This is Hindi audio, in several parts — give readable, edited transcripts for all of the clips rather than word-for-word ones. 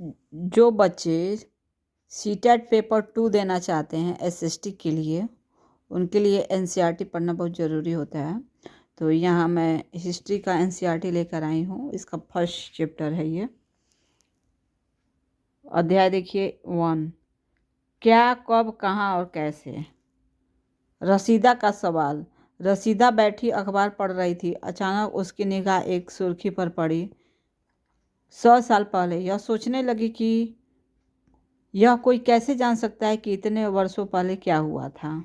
जो बच्चे सीटेट पेपर 2 देना चाहते हैं एसएसटी के लिए, उनके लिए एनसीईआरटी पढ़ना बहुत ज़रूरी होता है। तो यहाँ मैं हिस्ट्री का एनसीईआरटी लेकर आई हूँ। इसका फर्स्ट चैप्टर है ये। अध्याय देखिए 1, क्या, कब, कहाँ और कैसे। रसीदा का सवाल। रसीदा बैठी अखबार पढ़ रही थी। अचानक उसकी निगाह एक सुर्खी पर पड़ी। 100 साल पहले। यह सोचने लगी कि यह कोई कैसे जान सकता है कि इतने वर्षों पहले क्या हुआ था।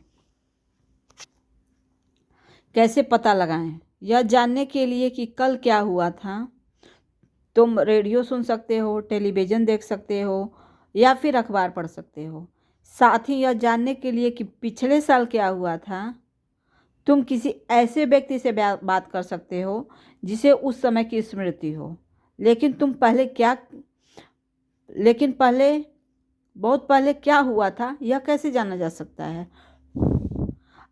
कैसे पता लगाएं? यह जानने के लिए कि कल क्या हुआ था। तुम रेडियो सुन सकते हो, टेलीविज़न देख सकते हो या फिर अखबार पढ़ सकते हो। साथ ही यह जानने के लिए कि पिछले साल क्या हुआ था, तुम किसी ऐसे व्यक्ति से बात कर सकते हो जिसे उस समय की स्मृति हो। लेकिन बहुत पहले क्या हुआ था, यह कैसे जाना जा सकता है?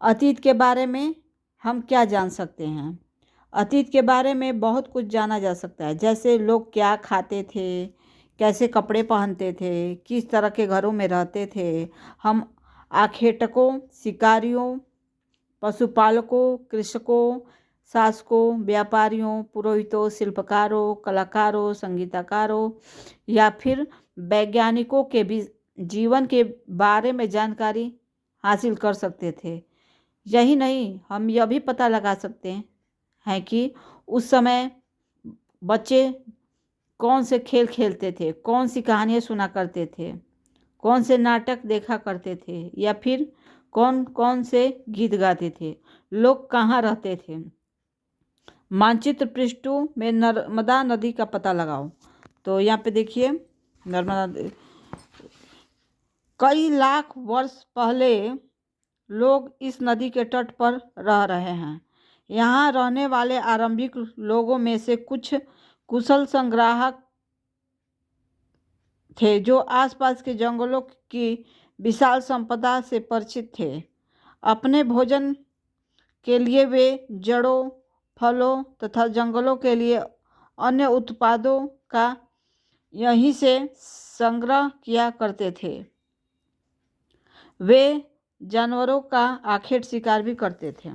अतीत के बारे में हम क्या जान सकते हैं? अतीत के बारे में बहुत कुछ जाना जा सकता है, जैसे लोग क्या खाते थे, कैसे कपड़े पहनते थे, किस तरह के घरों में रहते थे। हम आखेटकों, शिकारियों, पशुपालकों, कृषकों, शासकों, व्यापारियों, पुरोहितों, शिल्पकारों, कलाकारों, संगीतकारों या फिर वैज्ञानिकों के भी जीवन के बारे में जानकारी हासिल कर सकते थे। यही नहीं, हम यह भी पता लगा सकते हैं कि उस समय बच्चे कौन से खेल खेलते थे, कौन सी कहानियाँ सुना करते थे, कौन से नाटक देखा करते थे या फिर कौन कौन से गीत गाते थे, लोग कहाँ रहते थे। मानचित्र पृष्ठों में नर्मदा नदी का पता लगाओ। तो यहाँ पे देखिए नर्मदा, कई लाख वर्ष पहले लोग इस नदी के तट पर रह रहे हैं। यहाँ रहने वाले आरंभिक लोगों में से कुछ कुशल संग्राहक थे जो आसपास के जंगलों की विशाल संपदा से परिचित थे। अपने भोजन के लिए वे जड़ों, फलों तथा जंगलों के लिए अन्य उत्पादों का यहीं से संग्रह किया करते थे। वे जानवरों का आखेट शिकार भी करते थे।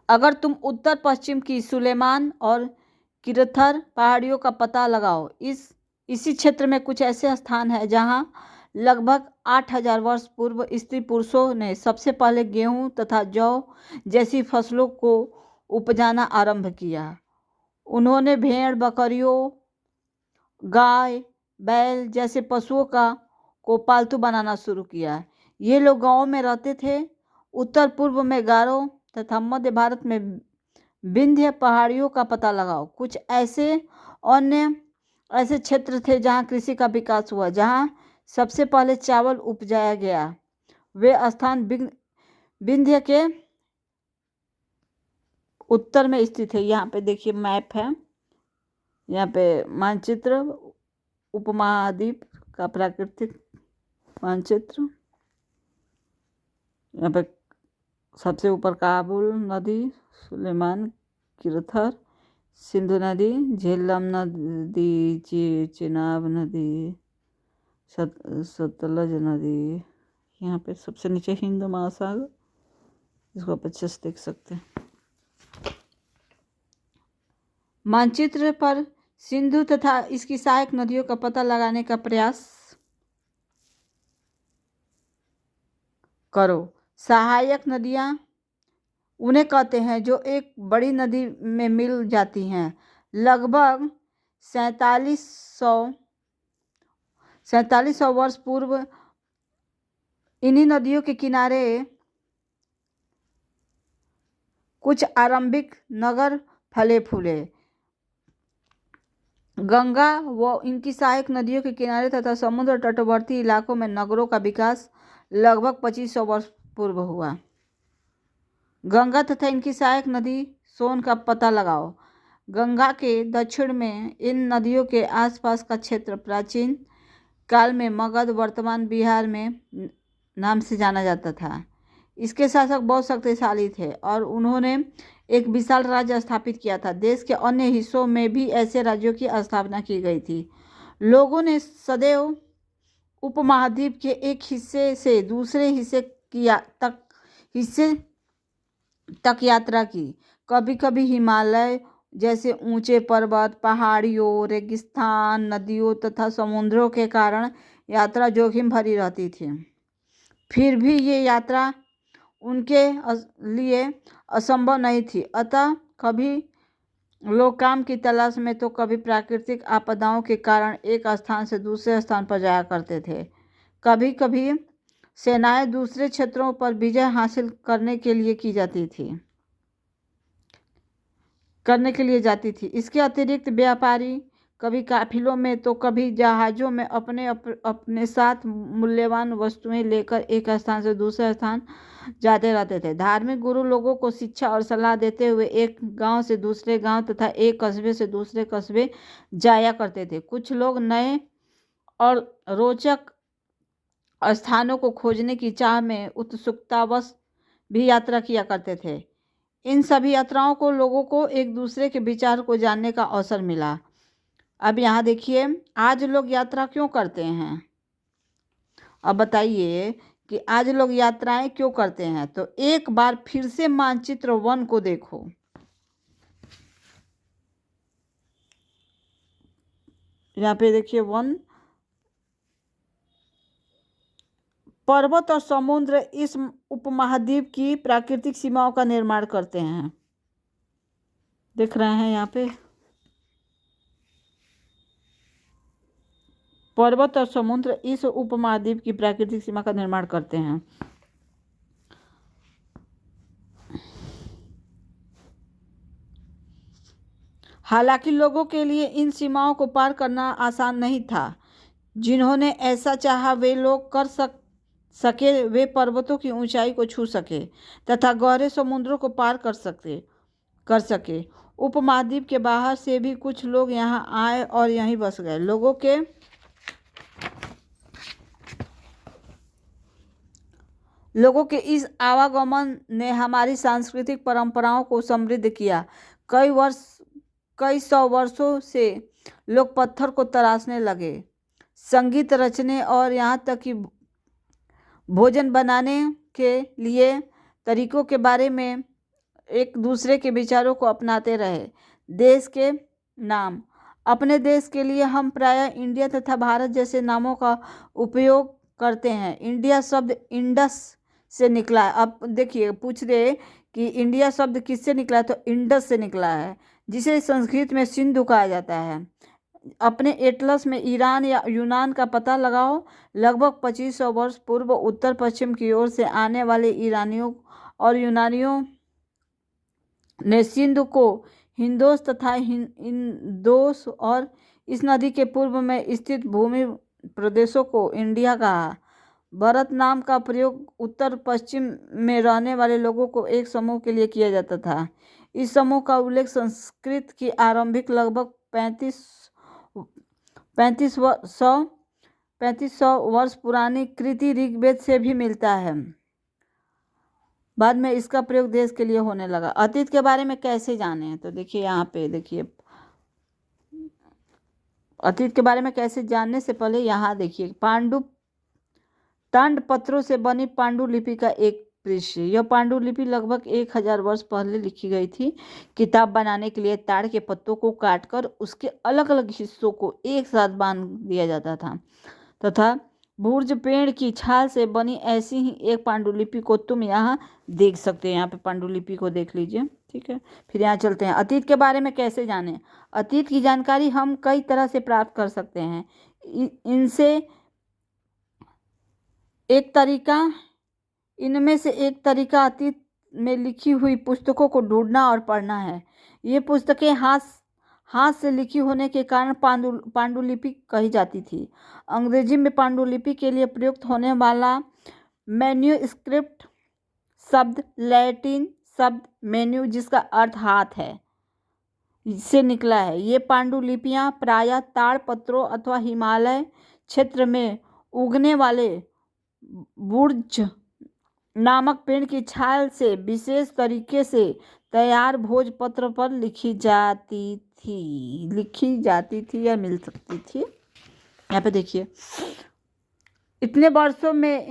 अगर तुम उत्तर पश्चिम की सुलेमान और किरथर पहाड़ियों का पता लगाओ, इसी क्षेत्र में कुछ ऐसे स्थान हैं जहां लगभग 8000 वर्ष पूर्व स्त्री पुरुषों ने सबसे पहले गेहूं तथा जौ जैसी फसलों को उपजाना आरंभ किया। उन्होंने भेड़, बकरियों, गाय, बैल जैसे पशुओं को पालतू बनाना शुरू किया। ये लोग गांवों में रहते थे। उत्तर पूर्व में गारो तथा मध्य भारत में विंध्य पहाड़ियों का पता लगाओ। कुछ अन्य ऐसे क्षेत्र थे जहां कृषि का विकास हुआ, जहां सबसे पहले चावल उपजाया गया। वे स्थान विंध्य के उत्तर में स्थित है। यहाँ पे देखिए मैप है, यहाँ पे मानचित्र, उपमहाद्वीप का प्राकृतिक मानचित्र। यहाँ पे सबसे ऊपर काबुल नदी, सुलेमान, किरथर, सिंधु नदी, झेलम नदी, चेनाब नदी, सतलज नदी। यहाँ पे सबसे नीचे हिंद महासागर, इसको आप अच्छे से देख सकते हैं। मानचित्र पर सिंधु तथा इसकी सहायक नदियों का पता लगाने का प्रयास करो। सहायक नदियाँ उन्हें कहते हैं जो एक बड़ी नदी में मिल जाती हैं। लगभग 4700 वर्ष पूर्व इन्हीं नदियों के किनारे कुछ आरंभिक नगर फले फूले। गंगा व इनकी सहायक नदियों के किनारे तथा समुद्र तटवर्ती इलाकों में नगरों का विकास लगभग 2500 वर्ष पूर्व हुआ। गंगा तथा इनकी सहायक नदी सोन का पता लगाओ। गंगा के दक्षिण में इन नदियों के आसपास का क्षेत्र प्राचीन काल में मगध, वर्तमान बिहार में नाम से जाना जाता था। इसके शासक बहुत शक्तिशाली थे और उन्होंने एक विशाल राज्य स्थापित किया था। देश के अन्य हिस्सों में भी ऐसे राज्यों की स्थापना की गई थी। लोगों ने सदैव उपमहाद्वीप के एक हिस्से से दूसरे हिस्से तक यात्रा की। कभी कभी हिमालय जैसे ऊंचे पर्वत, पहाड़ियों, रेगिस्तान, नदियों तथा समुद्रों के कारण यात्रा जोखिम भरी रहती थी। फिर भी ये यात्रा उनके लिए असंभव नहीं थी। अतः कभी लोग काम की तलाश में तो कभी प्राकृतिक आपदाओं के कारण एक स्थान से दूसरे स्थान पर जाया करते थे। कभी कभी सेनाएं दूसरे क्षेत्रों पर विजय हासिल करने के लिए जाती थी। इसके अतिरिक्त व्यापारी कभी काफिलों में तो कभी जहाज़ों में अपने साथ मूल्यवान वस्तुएं लेकर एक स्थान से दूसरे स्थान जाते रहते थे। धार्मिक गुरु लोगों को शिक्षा और सलाह देते हुए एक गांव से दूसरे गांव तथा एक कस्बे से दूसरे कस्बे जाया करते थे। कुछ लोग नए और रोचक स्थानों को खोजने की चाह में उत्सुकतावश भी यात्रा किया करते थे। इन सभी यात्राओं को लोगों को एक दूसरे के विचार को जानने का अवसर मिला। अब यहाँ देखिए, आज लोग यात्रा क्यों करते हैं। अब बताइए कि आज लोग यात्राएं क्यों करते हैं। तो एक बार फिर से मानचित्र 1 को देखो। यहाँ पे देखिए 1, पर्वत और समुद्र इस उपमहाद्वीप की प्राकृतिक सीमाओं का निर्माण करते हैं। देख रहे हैं यहाँ पे, पर्वत और समुद्र इस उपमहाद्वीप की प्राकृतिक सीमा का निर्माण करते हैं। हालांकि लोगों के लिए इन सीमाओं को पार करना आसान नहीं था। जिन्होंने ऐसा चाहा वे लोग कर सके वे पर्वतों की ऊंचाई को छू सके तथा गहरे समुद्रों को पार कर सके। उपमहाद्वीप के बाहर से भी कुछ लोग यहाँ आए और यहीं बस गए। लोगों के इस आवागमन ने हमारी सांस्कृतिक परंपराओं को समृद्ध किया। कई सौ वर्षों से लोग पत्थर को तराशने लगे, संगीत रचने और यहाँ तक कि भोजन बनाने के लिए तरीकों के बारे में एक दूसरे के विचारों को अपनाते रहे। देश के नाम, अपने देश के लिए हम प्रायः इंडिया तथा भारत जैसे नामों का उपयोग करते हैं। इंडिया शब्द इंडस से निकला है। अब देखिए, पूछ रहे कि इंडिया शब्द किससे निकला है, तो इंडस से निकला है, जिसे संस्कृत में सिंधु कहा जाता है। अपने एटलस में ईरान या यूनान का पता लगाओ। लगभग 2500 वर्ष पूर्व उत्तर पश्चिम की ओर से आने वाले ईरानियों और यूनानियों ने सिंधु को हिंदोस तथा इंदोस और इस नदी के पूर्व में स्थित भूमि प्रदेशों को इंडिया कहा। भारत नाम का प्रयोग उत्तर पश्चिम में रहने वाले लोगों को एक समूह के लिए किया जाता था। इस समूह का उल्लेख संस्कृत की आरंभिक लगभग 3500 वर्ष पुरानी कृति ऋग्वेद से भी मिलता है। बाद में इसका प्रयोग देश के लिए होने लगा। अतीत के बारे में कैसे जाने, तो देखिए यहाँ पे देखिए, अतीत के बारे में कैसे जानने से पहले यहाँ देखिए, ताम्रपत्रों से बनी पांडुलिपि का एक दृश्य। यह पांडुलिपि लगभग 1000 वर्ष पहले लिखी गई थी। किताब बनाने के लिए ताड़ के पत्तों को काटकर उसके अलग अलग हिस्सों को एक साथ बांध दिया जाता था तथा भूर्ज पेड़ की छाल से बनी ऐसी ही एक पांडुलिपि को तुम यहाँ देख सकते हैं। यहाँ पे पांडुलिपि को देख लीजिए, ठीक है। फिर यहाँ चलते हैं, अतीत के बारे में कैसे जानें। अतीत की जानकारी हम कई तरह से प्राप्त कर सकते हैं। इनमें से एक तरीका अतीत में लिखी हुई पुस्तकों को ढूंढना और पढ़ना है। ये पुस्तकें हाथ से लिखी होने के कारण पांडुलिपि कही जाती थी। अंग्रेजी में पांडुलिपि के लिए प्रयुक्त होने वाला मैन्यूस्क्रिप्ट शब्द लैटिन शब्द मेन्यू, जिसका अर्थ हाथ है, से निकला है। ये पांडुलिपियां प्रायः ताड़ पत्रों अथवा हिमालय क्षेत्र में उगने वाले भूर्ज नामक पेड़ की छाल से विशेष तरीके से तैयार भोजपत्र पर लिखी जाती थी या मिल सकती थी। यहाँ पे देखिए, इतने वर्षों में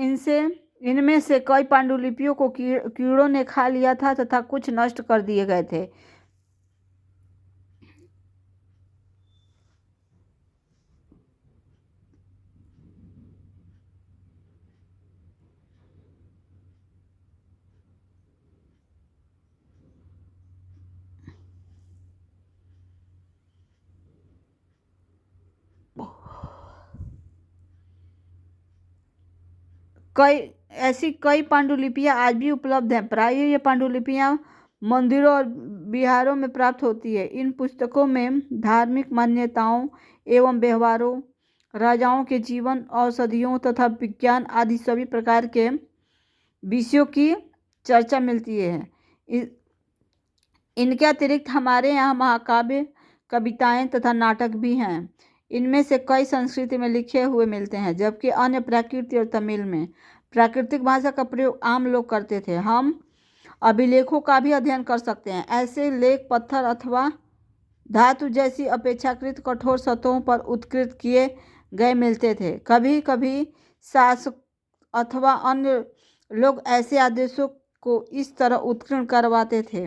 इनमें से कई पांडुलिपियों को कीड़ों ने खा लिया था तथा कुछ नष्ट कर दिए गए थे। कई पांडुलिपियां आज भी उपलब्ध हैं। प्रायः ये पांडुलिपियां मंदिरों और विहारों में प्राप्त होती है। इन पुस्तकों में धार्मिक मान्यताओं एवं व्यवहारों, राजाओं के जीवन, औषधियों तथा विज्ञान आदि सभी प्रकार के विषयों की चर्चा मिलती है। इनके अतिरिक्त हमारे यहाँ महाकाव्य, कविताएं तथा नाटक भी हैं। इनमें से कई संस्कृत में लिखे हुए मिलते हैं, जबकि अन्य प्राकृत और तमिल में। प्राकृतिक भाषा का प्रयोग आम लोग करते थे। हम अभिलेखों का भी अध्ययन कर सकते हैं। ऐसे लेख पत्थर अथवा धातु जैसी अपेक्षाकृत कठोर सतहों पर उत्कृत किए गए मिलते थे। कभी कभी शासक अथवा अन्य लोग ऐसे आदेशों को इस तरह उत्कीर्ण करवाते थे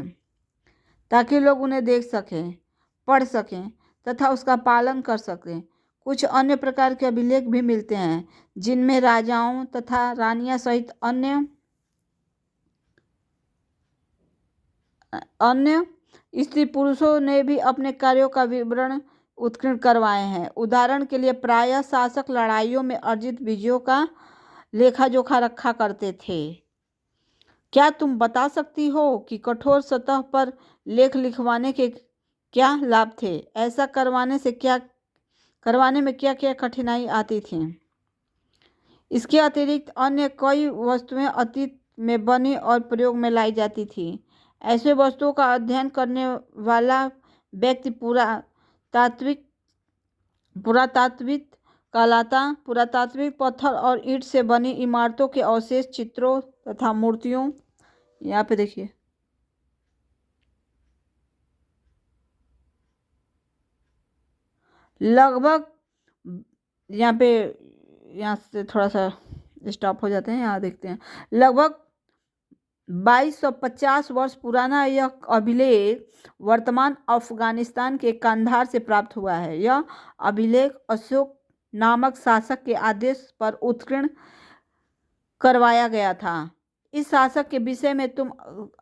ताकि लोग उन्हें देख सकें, पढ़ सकें तथा उसका पालन कर सकें। कुछ अन्य प्रकार के अभिलेख भी मिलते हैं जिनमें राजाओं तथा रानियां सहित अन्य स्त्री पुरुषों ने भी अपने कार्यों का विवरण उत्कीर्ण करवाए हैं। उदाहरण के लिए प्रायः शासक लड़ाइयों में अर्जित विजयों का लेखा जोखा रखा करते थे। क्या तुम बता सकती हो कि कठोर सतह पर लेख लिखवाने के क्या लाभ थे? ऐसा करवाने में क्या क्या कठिनाई आती थी? इसके अतिरिक्त अन्य कई वस्तुएं अतीत में बनी और प्रयोग में लाई जाती थी। ऐसे वस्तुओं का अध्ययन करने वाला व्यक्ति पुरातात्विक कहलाता। पुरातात्विक पत्थर और ईंट से बनी इमारतों के अवशेष, चित्रों तथा मूर्तियों, यहाँ पे देखिए, लगभग यहाँ से थोड़ा सा स्टॉप हो जाते हैं। यहाँ देखते हैं, लगभग 2250 वर्ष पुराना यह अभिलेख वर्तमान अफगानिस्तान के कंधार से प्राप्त हुआ है। यह अभिलेख अशोक नामक शासक के आदेश पर उत्कीर्ण करवाया गया था। इस शासक के विषय में तुम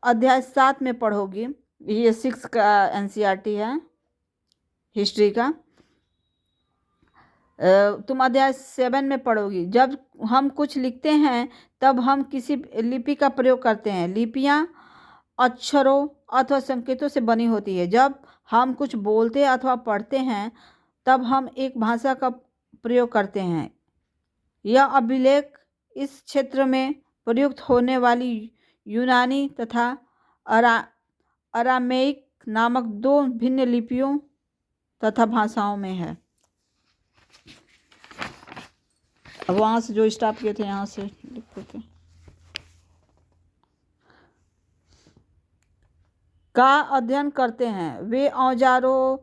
अध्याय 7 में पढ़ोगी। ये 6 का एनसीईआरटी है हिस्ट्री का। तुम अध्याय 7 में पढ़ोगी। जब हम कुछ लिखते हैं तब हम किसी लिपि का प्रयोग करते हैं। लिपियां अक्षरों अथवा संकेतों से बनी होती है। जब हम कुछ बोलते अथवा पढ़ते हैं तब हम एक भाषा का प्रयोग करते हैं। यह अभिलेख इस क्षेत्र में प्रयुक्त होने वाली यूनानी तथा अरामेइक नामक 2 भिन्न लिपियों तथा भाषाओं में है। अब वहाँ से जो स्टॉप किए थे यहाँ से लिखते थे। का अध्ययन करते हैं। वे औजारों,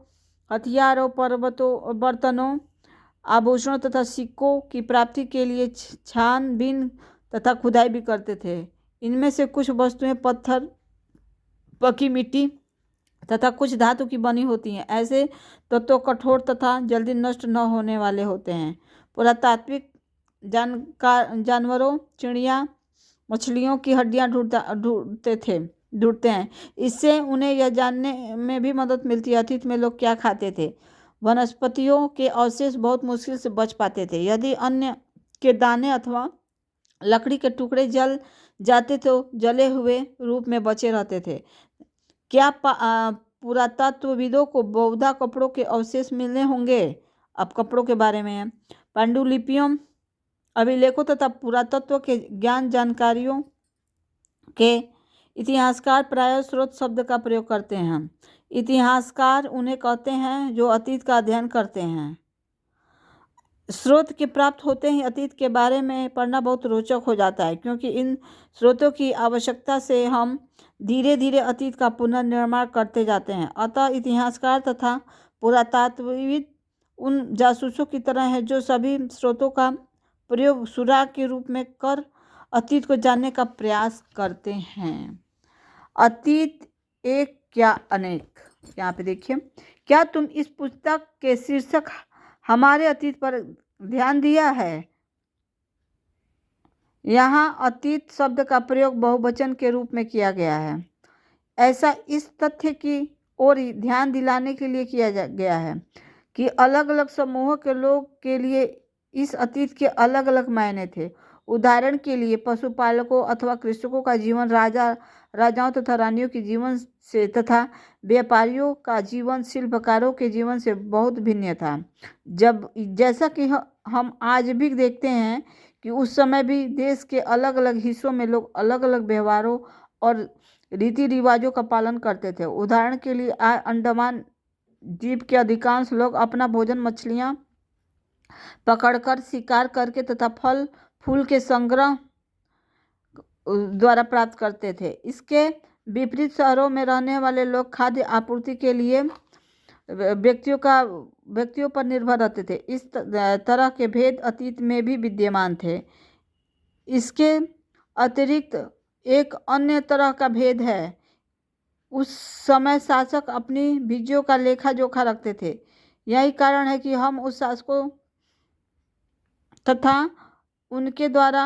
हथियारों, बर्तनों, आभूषणों तथा सिक्कों की प्राप्ति के लिए छानबीन तथा खुदाई भी करते थे। इनमें से कुछ वस्तुएं पत्थर, पकी मिट्टी तथा कुछ धातु की बनी होती हैं। ऐसे तत्व कठोर तथा जल्दी नष्ट न होने वाले होते हैं। पुरातात्विक जानवरों, चिड़िया, मछलियों की हड्डियां ढूंढते हैं। इससे उन्हें यह जानने में भी मदद मिलती है अतीत में लोग क्या खाते थे। वनस्पतियों के अवशेष बहुत मुश्किल से बच पाते थे। यदि अन्न के दाने अथवा लकड़ी के टुकड़े जल जाते तो जले हुए रूप में बचे रहते थे। क्या पुरातत्वविदों को बौद्ध कपड़ों के अवशेष मिलने होंगे? अब कपड़ों के बारे में है। पांडुलिपियों, अभिलेखों तथा पुरातत्व के जानकारियों के इतिहासकार प्रायः स्रोत शब्द का प्रयोग करते हैं। इतिहासकार उन्हें कहते हैं जो अतीत का अध्ययन करते हैं। स्रोत के प्राप्त होते ही अतीत के बारे में पढ़ना बहुत रोचक हो जाता है, क्योंकि इन स्रोतों की आवश्यकता से हम धीरे धीरे अतीत का पुनर्निर्माण करते जाते हैं। अतः इतिहासकार तथा पुरातत्वविद उन जासूसों की तरह हैं जो सभी स्रोतों का प्रयोग सुराग के रूप में कर अतीत को जानने का प्रयास करते हैं। अतीत एक क्या अनेक। यहाँ पे देखिए, क्या तुम इस पुस्तक के शीर्षक हमारे अतीत पर ध्यान दिया है? यहाँ अतीत शब्द का प्रयोग बहुवचन के रूप में किया गया है। ऐसा इस तथ्य की ओर ध्यान दिलाने के लिए किया गया है कि अलग अलग समूहों के लोग के लिए इस अतीत के अलग अलग मायने थे। उदाहरण के लिए पशुपालकों अथवा कृषकों का जीवन राजाओं तथा रानियों के जीवन से तथा व्यापारियों का जीवन शिल्पकारों के जीवन से बहुत भिन्न था। जैसा कि हम आज भी देखते हैं कि उस समय भी देश के अलग अलग हिस्सों में लोग अलग अलग व्यवहारों और रीति रिवाजों का पालन करते थे। उदाहरण के लिए अंडमान द्वीप के अधिकांश लोग अपना भोजन मछलियां पकड़कर, शिकार करके तथा फल फूल के संग्रह द्वारा प्राप्त करते थे। इसके विपरीत शहरों में रहने वाले लोग खाद्य आपूर्ति के लिए व्यक्तियों पर निर्भर रहते थे। इस तरह के भेद अतीत में भी विद्यमान थे। इसके अतिरिक्त एक अन्य तरह का भेद है। उस समय शासक अपनी विजयों का लेखा जोखा रखते थे। यही कारण है कि हम उस शासकों तथा उनके द्वारा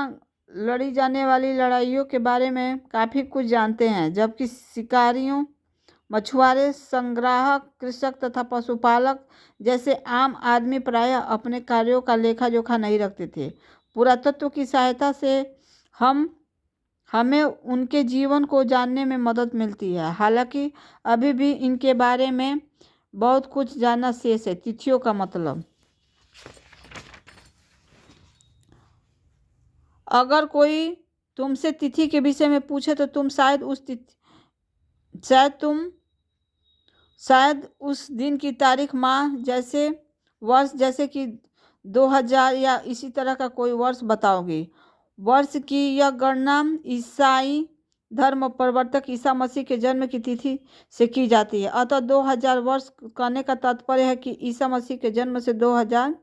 लड़ी जाने वाली लड़ाइयों के बारे में काफ़ी कुछ जानते हैं, जबकि शिकारियों, मछुआरे, संग्राहक, कृषक तथा पशुपालक जैसे आम आदमी प्रायः अपने कार्यों का लेखा जोखा नहीं रखते थे। पुरातत्व की सहायता से हमें उनके जीवन को जानने में मदद मिलती है। हालांकि अभी भी इनके बारे में बहुत कुछ जानना शेष है। तिथियों का मतलब, अगर कोई तुमसे तिथि के विषय में पूछे तो तुम शायद उस दिन की तारीख, माह, जैसे वर्ष, जैसे कि 2000 या इसी तरह का कोई वर्ष बताओगे। वर्ष की यह गणना ईसाई धर्म प्रवर्तक ईसा मसीह के जन्म की तिथि से की जाती है। अतः 2000 वर्ष कहने का तात्पर्य है कि ईसा मसीह के जन्म से 2000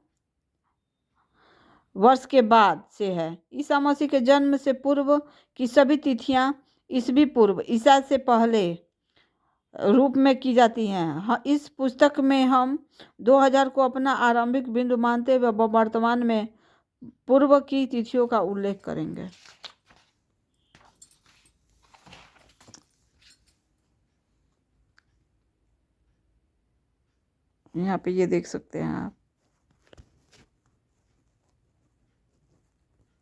वर्ष के बाद से है। ईसा मसीह के जन्म से पूर्व की सभी तिथियां ईसवी पूर्व, ईसा से पहले रूप में की जाती हैं। इस पुस्तक में हम 2000 को अपना आरंभिक बिंदु मानते हुए वर्तमान में पूर्व की तिथियों का उल्लेख करेंगे। यहाँ पे ये देख सकते हैं आप।